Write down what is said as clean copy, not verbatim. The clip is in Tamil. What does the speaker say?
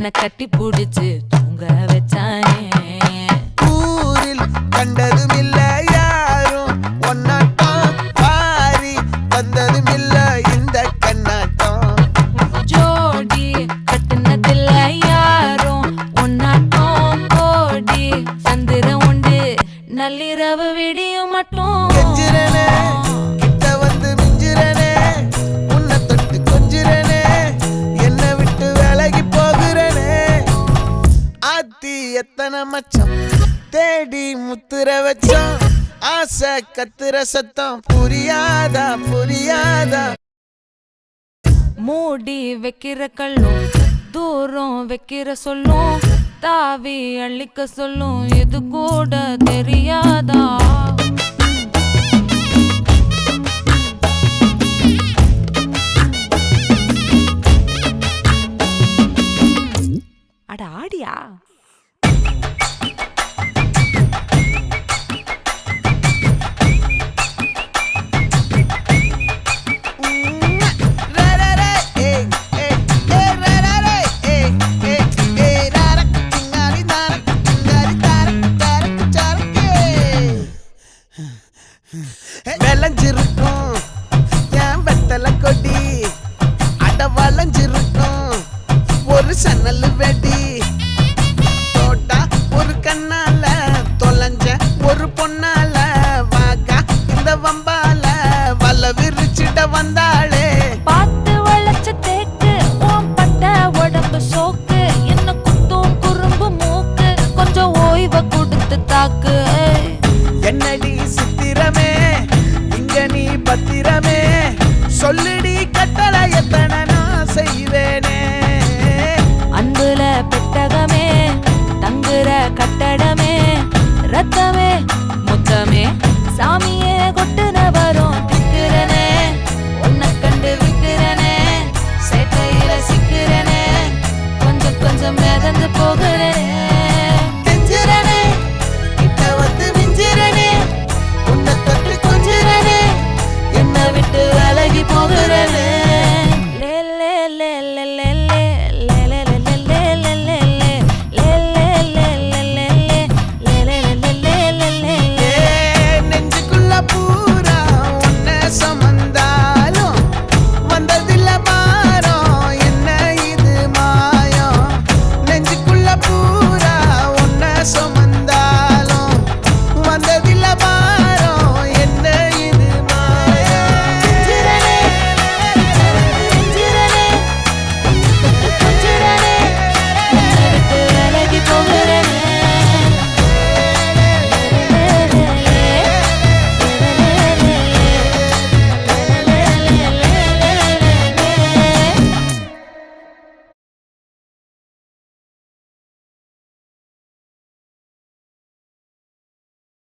என்ன கட்டி புடிச்சு தூங்க வச்சானே. ஊரில் கண்டதும் இல்ல யாரும் ஒன்னாட்டம் பாரி வந்ததும் இல்ல இந்த கண்ணாட்டம். ஜோடி கட்டுனதில்ல யாரும் ஒன்னாட்டம் கோடி சந்திரம் உண்டு நள்ளிரவு விடியும் மட்டும். கெஞ்சிரனே கிட்ட வந்து மிஞ்சிரனே உன்னை தொட்டு கொஞ்சிரனே என்ன விட்டு விலகி போகிறனே. ஆத்தி எத்தனை மச்சம் தேடி முத்துற வச்சோம் ஆசை கத்துற சத்தம் புரியாதா புரியாதா. மூடி வைக்கிற கல்லும் தூரம் வைக்கிற சொல்லும் தாவி அள்ளிக்க சொல்லும் இது கூட தெரியாதா. அட ஆடியா. விளைஞ்சிருக்கும் என் வெத்தலை கொடி அட வளைஞ்சிருக்கும் ஒரு சன்னல் வெடி